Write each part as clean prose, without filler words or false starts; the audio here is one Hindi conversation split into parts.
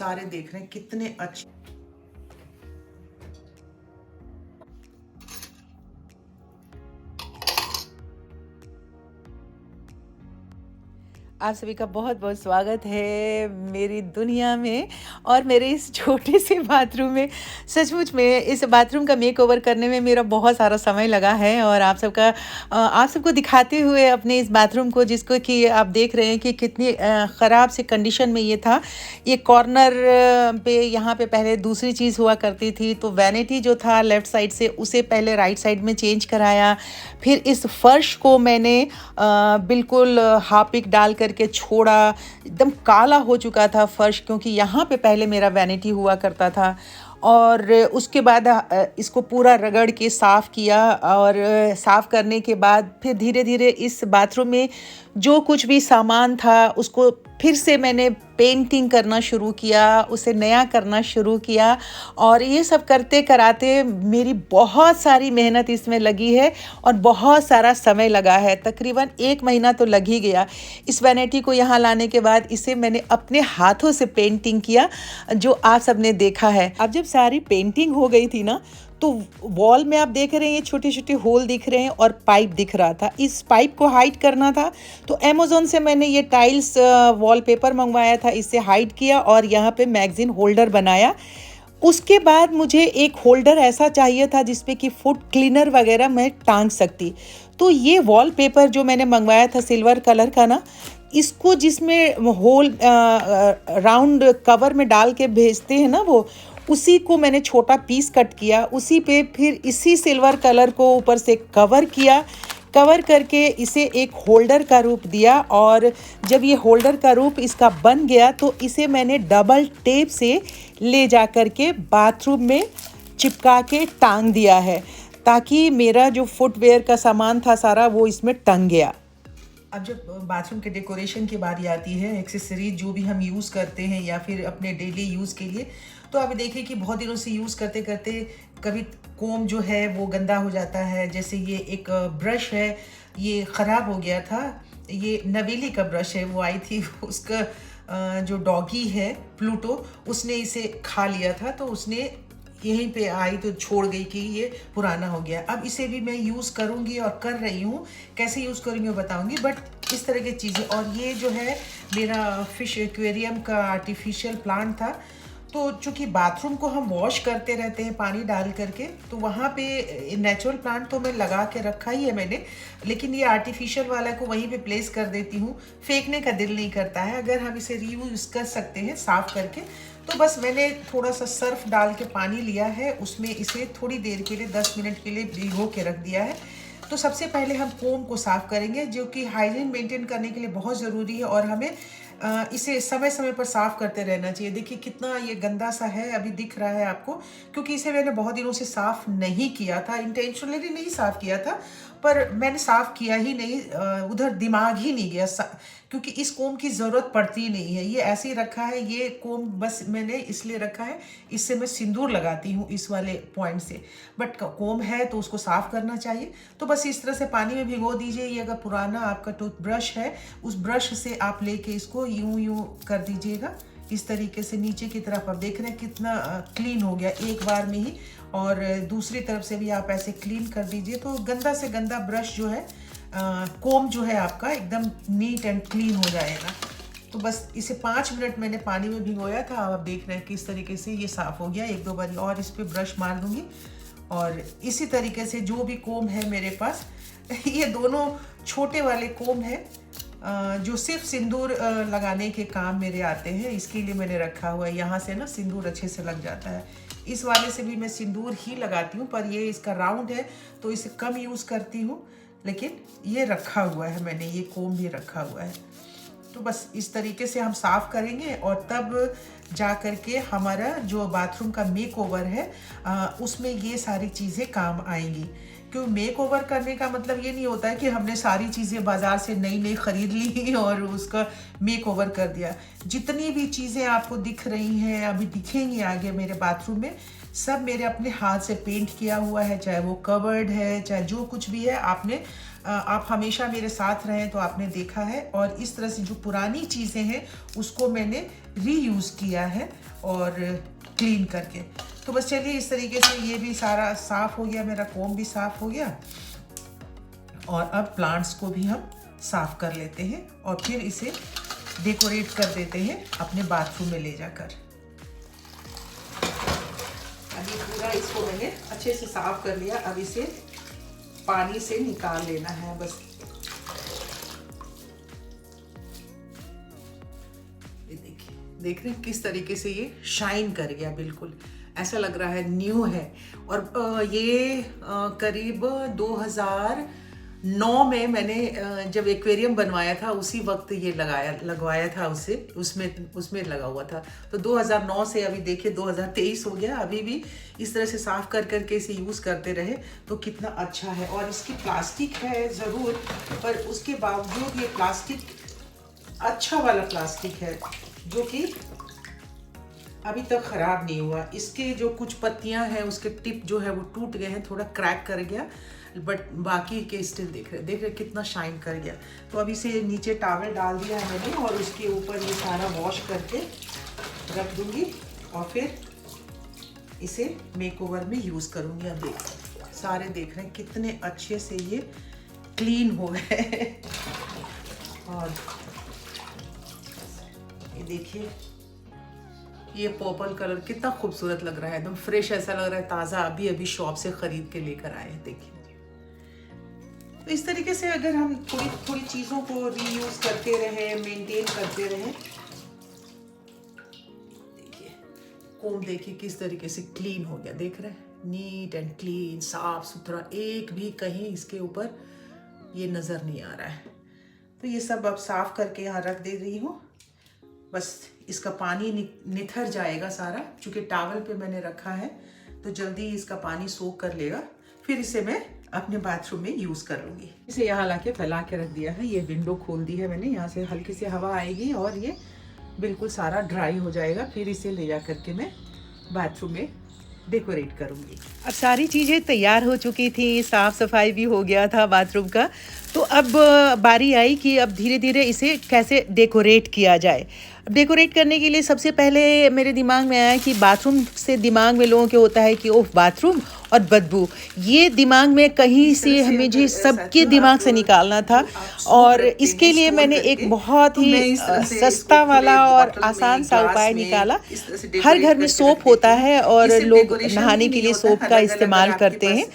सारे देख रहे हैं कितने अच्छे। आप सभी का बहुत बहुत स्वागत है मेरी दुनिया में और मेरे इस छोटे से बाथरूम में। सचमुच में इस बाथरूम का मेकओवर करने में मेरा बहुत सारा समय लगा है और आप सबको दिखाते हुए अपने इस बाथरूम को, जिसको कि आप देख रहे हैं कि कितनी ख़राब से कंडीशन में ये था। ये कॉर्नर पे यहाँ पे पहले दूसरी चीज़ हुआ करती थी, तो वैनिटी जो था लेफ़्ट साइड से उसे पहले राइट साइड में चेंज कराया। फिर इस फर्श को मैंने बिल्कुल हार्पिक डाल करके छोड़ा। एकदम काला हो चुका था फर्श, क्योंकि यहाँ पे पहले मेरा वैनिटी हुआ करता था। और उसके बाद इसको पूरा रगड़ के साफ़ किया और साफ़ करने के बाद फिर धीरे धीरे इस बाथरूम में जो कुछ भी सामान था उसको फिर से मैंने पेंटिंग करना शुरू किया, उसे नया करना शुरू किया। और ये सब करते कराते मेरी बहुत सारी मेहनत इसमें लगी है और बहुत सारा समय लगा है। तकरीबन 1 महीना तो लग ही गया इस वैनिटी को यहाँ लाने के बाद। इसे मैंने अपने हाथों से पेंटिंग किया, जो आप सबने देखा है। अब जब सारी पेंटिंग हो गई थी ना, तो वॉल में आप देख रहे हैं ये छोटे छोटे होल दिख रहे हैं और पाइप दिख रहा था। इस पाइप को हाइड करना था, तो अमेज़ॉन से मैंने ये टाइल्स वॉलपेपर मंगवाया था, इससे हाइड किया और यहाँ पे मैगज़ीन होल्डर बनाया। उसके बाद मुझे एक होल्डर ऐसा चाहिए था जिसपे कि फुट क्लीनर वगैरह मैं टांग सकती। तो ये वॉलपेपर जो मैंने मंगवाया था सिल्वर कलर का ना, इसको जिसमें होल राउंड कवर में डाल के भेजते हैं ना, वो उसी को मैंने छोटा पीस कट किया। उसी पे फिर इसी सिल्वर कलर को ऊपर से कवर किया। कवर करके इसे एक होल्डर का रूप दिया। और जब ये होल्डर का रूप इसका बन गया तो इसे मैंने डबल टेप से ले जा कर के बाथरूम में चिपका के टांग दिया है, ताकि मेरा जो फुटवेयर का सामान था सारा वो इसमें टंग गया। अब जब बाथरूम के डेकोरेशन की बारी आती है, एक्सेसरीज जो भी हम यूज़ करते हैं या फिर अपने डेली यूज़ के लिए, तो आप देखिए कि बहुत दिनों से यूज़ करते करते कभी कोम जो है वो गंदा हो जाता है। जैसे ये एक ब्रश है, ये ख़राब हो गया था। ये नवेली का ब्रश है, वो आई थी उसका जो डॉगी है प्लूटो, उसने इसे खा लिया था, तो उसने यहीं पे आई तो छोड़ गई कि ये पुराना हो गया। अब इसे भी मैं यूज़ करूँगी और कर रही हूँ। कैसे यूज़ करूँगी वो बताऊँगी, बट इस तरह की चीज़ें। और ये जो है मेरा फिश एक्वेरियम का आर्टिफिशियल प्लांट था, तो चूँकि बाथरूम को हम वॉश करते रहते हैं पानी डाल करके, तो वहाँ पे नेचुरल प्लांट तो मैं लगा के रखा ही है मैंने, लेकिन ये आर्टिफिशियल वाला को वहीं पे प्लेस कर देती हूँ। फेंकने का दिल नहीं करता है। अगर हम इसे रीयूज़ कर सकते हैं साफ़ करके, तो बस मैंने थोड़ा सा सर्फ डाल के पानी लिया है, उसमें इसे थोड़ी देर के लिए 10 मिनट के लिए भिगो के रख दिया है। तो सबसे पहले हम कोम को साफ़ करेंगे, जो कि हाइजीन मेंटेन करने के लिए बहुत ज़रूरी है और हमें इसे समय समय पर साफ़ करते रहना चाहिए। देखिए कितना ये गंदा सा है, अभी दिख रहा है आपको, क्योंकि इसे मैंने बहुत दिनों से साफ़ नहीं किया था। इंटेंशनली नहीं साफ़ किया था, पर मैंने साफ़ किया ही नहीं, उधर दिमाग ही नहीं गया, क्योंकि इस कोम की ज़रूरत पड़ती नहीं है। ये ऐसे ही रखा है, ये कोम बस मैंने इसलिए रखा है, इससे मैं सिंदूर लगाती हूँ इस वाले पॉइंट से। बट कोम है तो उसको साफ़ करना चाहिए। तो बस इस तरह से पानी में भिगो दीजिए। ये अगर पुराना आपका टूथब्रश है, उस ब्रश से आप लेके इसको यूं यूं कर दीजिएगा, इस तरीके से नीचे की तरफ। आप देख रहे हैं कितना क्लीन हो गया एक बार में ही। और दूसरी तरफ से भी आप ऐसे क्लीन कर दीजिए, तो गंदा से गंदा ब्रश जो है, कोम जो है आपका, एकदम नीट एंड क्लीन हो जाएगा। तो बस इसे 5 मिनट मैंने पानी में भिगोया था। आप देख रहे हैं किस तरीके से ये साफ़ हो गया। 1-2 बार और इस पर ब्रश मार दूंगी। और इसी तरीके से जो भी कोम है मेरे पास, ये दोनों छोटे वाले कोम है, जो सिर्फ सिंदूर लगाने के काम मेरे आते हैं, इसके लिए मैंने रखा हुआ है। यहाँ से ना सिंदूर अच्छे से लग जाता है। इस वाले से भी मैं सिंदूर ही लगाती हूँ, पर ये इसका राउंड है तो इसे कम यूज़ करती हूँ, लेकिन ये रखा हुआ है मैंने, ये कोम भी रखा हुआ है। तो बस इस तरीके से हम साफ़ करेंगे और तब जा कर के हमारा जो बाथरूम का मेकओवर है, उसमें ये सारी चीज़ें काम आएंगी। क्यों मेकओवर करने का मतलब ये नहीं होता है कि हमने सारी चीज़ें बाज़ार से नई नई ख़रीद ली और उसका मेकओवर कर दिया। जितनी भी चीज़ें आपको दिख रही हैं, अभी दिखेंगी आगे मेरे बाथरूम में, सब मेरे अपने हाथ से पेंट किया हुआ है। चाहे वो कवर्ड है, चाहे जो कुछ भी है, आप हमेशा मेरे साथ रहें तो आपने देखा है। और इस तरह से जो पुरानी चीज़ें हैं उसको मैंने रीयूज़ किया है और क्लीन करके। तो बस चलिए इस तरीके से ये भी सारा साफ़ हो गया, मेरा कोम भी साफ़ हो गया। और अब प्लांट्स को भी हम साफ़ कर लेते हैं और फिर इसे डेकोरेट कर देते हैं अपने बाथरूम में ले जाकर। अभी पूरा इसको मैंने अच्छे से साफ़ कर लिया। अब इसे पानी से निकाल लेना है बस। ये देखिए, देख रहे हैं किस तरीके से ये शाइन कर गया, बिल्कुल ऐसा लग रहा है न्यू है। और ये करीब 2009 में मैंने जब एक्वेरियम बनवाया था उसी वक्त ये लगवाया था उसमें लगा हुआ था। तो 2009 से अभी देखिए 2023 हो गया, अभी भी इस तरह से साफ कर करके इसे यूज़ करते रहे तो कितना अच्छा है। और इसकी प्लास्टिक है ज़रूर, पर उसके बावजूद ये प्लास्टिक अच्छा वाला प्लास्टिक है जो कि अभी तक ख़राब नहीं हुआ। इसके जो कुछ पत्तियां हैं उसके टिप जो है वो टूट गए हैं, थोड़ा क्रैक कर गया, बट बाकी के स्टिल देख रहे कितना शाइन कर गया। तो अभी से नीचे टॉवल डाल दिया है मैंने और उसके ऊपर ये सारा वॉश करके रख दूंगी और फिर इसे मेकओवर में यूज़ करूंगी। अब सारे देख रहे हैं कितने अच्छे से ये क्लीन हो गए। और ये देखिए ये पर्पल कलर कितना खूबसूरत लग रहा है, एकदम फ्रेश ऐसा लग रहा है, ताज़ा अभी अभी शॉप से ख़रीद के लेकर आए हैं। देखिए तो इस तरीके से अगर हम थोड़ी थोड़ी चीज़ों को रीयूज़ करते रहे, मेंटेन करते रहे। देखिए कोम देखिए किस तरीके से क्लीन हो गया, देख रहे हैं, नीट एंड क्लीन, साफ सुथरा, एक भी कहीं इसके ऊपर ये नज़र नहीं आ रहा है। तो ये सब अब साफ़ करके यहाँ रख दे रही हूँ। बस इसका पानी निथर जाएगा सारा, चूँकि टॉवल पे मैंने रखा है तो जल्दी इसका पानी सोख कर लेगा। फिर इसे मैं अपने बाथरूम में यूज़ कर लूँगी। इसे यहाँ ला के फैला के रख दिया है। ये विंडो खोल दी है मैंने, यहाँ से हल्की सी हवा आएगी और ये बिल्कुल सारा ड्राई हो जाएगा। फिर इसे ले जा करके मैं बाथरूम में डेकोरेट करूँगी। अब सारी चीज़ें तैयार हो चुकी थी, साफ़ सफाई भी हो गया था बाथरूम का। तो अब बारी आई कि अब धीरे धीरे इसे कैसे डेकोरेट किया जाए। डेकोरेट करने के लिए सबसे पहले मेरे दिमाग में आया कि बाथरूम से दिमाग में लोगों के होता है कि ओह बाथरूम और बदबू, ये दिमाग में कहीं से मुझे सबके दिमाग से निकालना था। और इसके लिए मैंने एक बहुत ही सस्ता वाला और आसान सा उपाय निकाला। हर घर में सोप होता है और लोग नहाने के लिए सोप का इस्तेमाल करते हैं।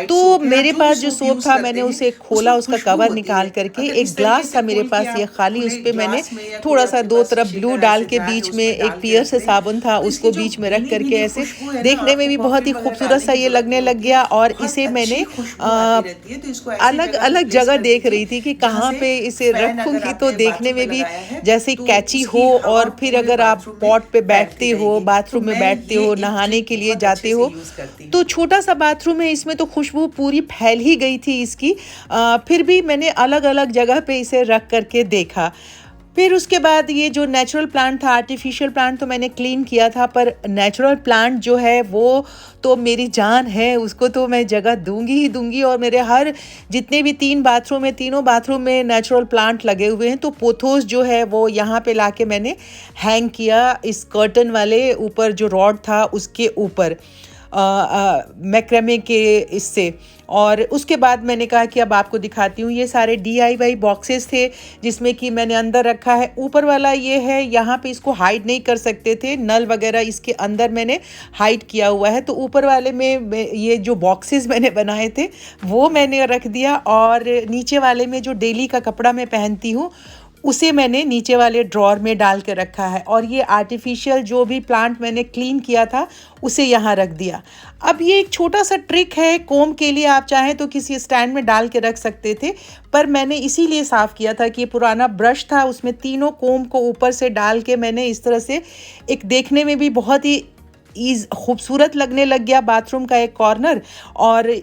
तो मेरे पास जो सोप था मैंने उसे खोला, उसका कवर निकाल करके, एक ग्लास था मेरे पास ये खाली, उस पर मैंने थोड़ा सा दो तरफ ब्लू डाल के बीच में एक पियर से साबुन था उसको बीच में रख करके ऐसे देखने में भी बहुत ही खूबसूरत सा ये लगने लग गया। और इसे मैंने अलग अलग जगह देख रही थी कि कहाँ पे इसे रखूंगी तो देखने में भी जैसे कैची हो। और फिर अगर आप पॉट पे बैठते हो, बाथरूम में बैठते हो, नहाने के लिए जाते हो, तो छोटा सा बाथरूम है, इसमें तो खुशबू पूरी फैल ही गई थी इसकी। फिर भी मैंने अलग अलग जगह पे इसे रख करके देखा। फिर उसके बाद ये जो नेचुरल प्लांट था, आर्टिफिशियल प्लांट तो मैंने क्लीन किया था, पर नेचुरल प्लांट जो है वो तो मेरी जान है, उसको तो मैं जगह दूंगी ही दूंगी। और मेरे हर जितने भी 3 बाथरूम है, तीनों बाथरूम में नेचुरल प्लांट लगे हुए हैं। तो पोथोस जो है वो यहाँ पे लाके मैंने हैंग किया इस कर्टन वाले ऊपर, जो रॉड था उसके ऊपर मैक्रेमे के इससे। और उसके बाद मैंने कहा कि अब आपको दिखाती हूँ। ये सारे DIY बॉक्सेस थे जिसमें कि मैंने अंदर रखा है। ऊपर वाला ये है, यहाँ पे इसको हाइड नहीं कर सकते थे, नल वगैरह इसके अंदर मैंने हाइड किया हुआ है। तो ऊपर वाले में ये जो बॉक्सेस मैंने बनाए थे वो मैंने रख दिया। और नीचे वाले में जो डेली का कपड़ा मैं पहनती हूँ उसे मैंने नीचे वाले ड्रॉर में डाल के रखा है। और ये आर्टिफिशियल जो भी प्लांट मैंने क्लीन किया था उसे यहाँ रख दिया। अब ये एक छोटा सा ट्रिक है, कोम के लिए आप चाहें तो किसी स्टैंड में डाल के रख सकते थे, पर मैंने इसीलिए साफ़ किया था कि पुराना ब्रश था उसमें तीनों कोम को ऊपर से डाल के मैंने इस तरह से, एक देखने में भी बहुत ही खूबसूरत लगने लग गया बाथरूम का एक कॉर्नर, और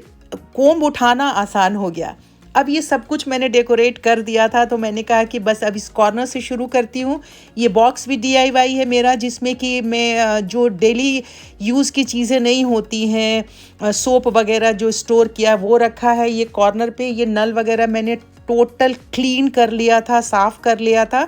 कोम उठाना आसान हो गया। अब ये सब कुछ मैंने डेकोरेट कर दिया था, तो मैंने कहा कि बस अब इस कॉर्नर से शुरू करती हूँ। ये बॉक्स भी DIY है मेरा, जिसमें कि मैं जो डेली यूज़ की चीज़ें नहीं होती हैं, सोप वगैरह जो स्टोर किया वो रखा है। ये कॉर्नर पे ये नल वगैरह मैंने टोटल क्लीन कर लिया था, साफ़ कर लिया था,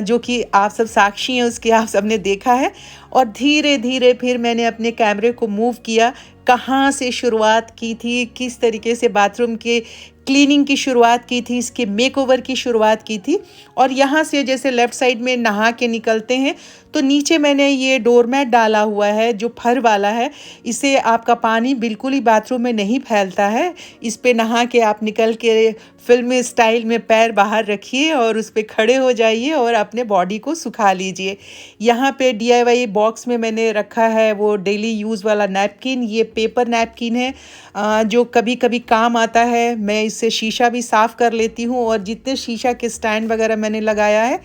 जो कि आप सब साक्षी हैं उसके, आप सब ने देखा है। और धीरे धीरे फिर मैंने अपने कैमरे को मूव किया, कहाँ से शुरुआत की थी, किस तरीके से बाथरूम के क्लीनिंग की शुरुआत की थी, इसके मेकओवर की शुरुआत की थी। और यहाँ से जैसे लेफ़्ट साइड में नहा के निकलते हैं तो नीचे मैंने ये डोरमैट डाला हुआ है जो फर वाला है। इससे आपका पानी बिल्कुल ही बाथरूम में नहीं फैलता है। इस पे नहा के आप निकल के फ़िल्मी स्टाइल में पैर बाहर रखिए और उस पे खड़े हो जाइए और अपने बॉडी को सुखा लीजिए। यहाँ पे DIY बॉक्स में मैंने रखा है वो डेली यूज़ वाला नैपकिन। ये पेपर नैपकिन है जो कभी कभी काम आता है। मैं इससे शीशा भी साफ़ कर लेती हूँ। और जितने शीशा के स्टैंड वगैरह मैंने लगाया है,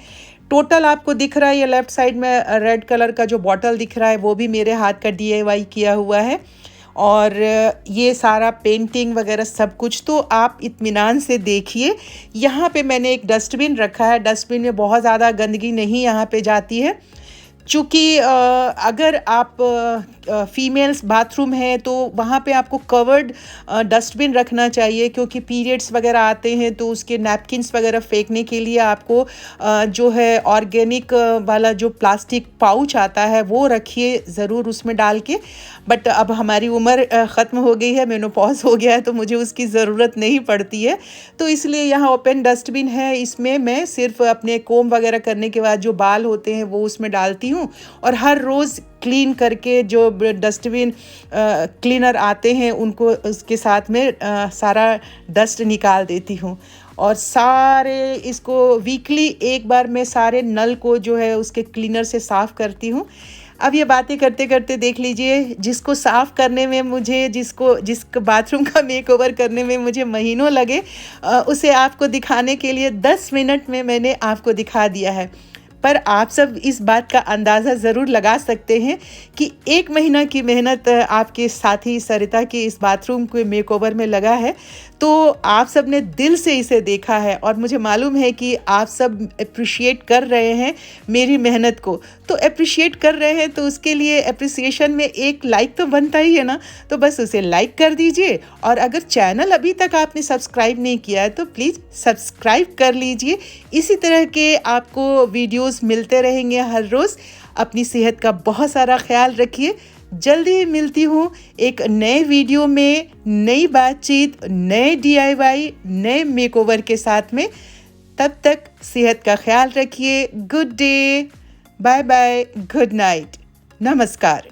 टोटल आपको दिख रहा है ये लेफ़्ट साइड में रेड कलर का जो बॉटल दिख रहा है वो भी मेरे हाथ का DIY किया हुआ है। और ये सारा पेंटिंग वगैरह सब कुछ तो आप इत्मीनान से देखिए। यहाँ पे मैंने एक डस्टबिन रखा है। डस्टबिन में बहुत ज़्यादा गंदगी नहीं यहाँ पे जाती है, चूँकि अगर आप फीमेल्स बाथरूम है तो वहाँ पे आपको कवर्ड डस्टबिन रखना चाहिए, क्योंकि पीरियड्स वगैरह आते हैं तो उसके नैपकिन्स वगैरह फेंकने के लिए आपको जो है ऑर्गेनिक वाला जो प्लास्टिक पाउच आता है वो रखिए ज़रूर उसमें डाल के। बट अब हमारी उम्र ख़त्म हो गई है, मेनोपॉज हो गया है, तो मुझे उसकी ज़रूरत नहीं पड़ती है। तो इसलिए यहाँ ओपन डस्टबिन है। इसमें मैं सिर्फ अपने कोम वगैरह करने के बाद जो बाल होते हैं वो उसमें डालती हूँ। और हर रोज़ क्लीन करके जो डस्टबिन क्लीनर आते हैं उनको उसके साथ में सारा डस्ट निकाल देती हूँ। और सारे इसको वीकली एक बार मैं सारे नल को जो है उसके क्लीनर से साफ़ करती हूँ। अब ये बातें करते करते देख लीजिए, जिसको साफ़ करने में मुझे जिस बाथरूम का मेकओवर करने में मुझे महीनों लगे, उसे आपको दिखाने के लिए 10 मिनट में मैंने आपको दिखा दिया है। पर आप सब इस बात का अंदाज़ा ज़रूर लगा सकते हैं कि 1 महीना की मेहनत आपके साथी सरिता के इस बाथरूम के मेकओवर में लगा है। तो आप सब ने दिल से इसे देखा है और मुझे मालूम है कि आप सब एप्रिशिएट कर रहे हैं मेरी मेहनत को। तो एप्रिशिएट कर रहे हैं तो उसके लिए एप्रिसिएशन में एक लाइक तो बनता ही है ना, तो बस उसे लाइक कर दीजिए। और अगर चैनल अभी तक आपने सब्सक्राइब नहीं किया है तो प्लीज़ सब्सक्राइब कर लीजिए। इसी तरह के आपको वीडियोस मिलते रहेंगे हर रोज़। अपनी सेहत का बहुत सारा ख्याल रखिए। जल्दी मिलती हूँ एक नए वीडियो में, नई बातचीत, नए DIY, नए मेकओवर के साथ में। तब तक सेहत का ख्याल रखिए। Good day, bye bye, good night, नमस्कार।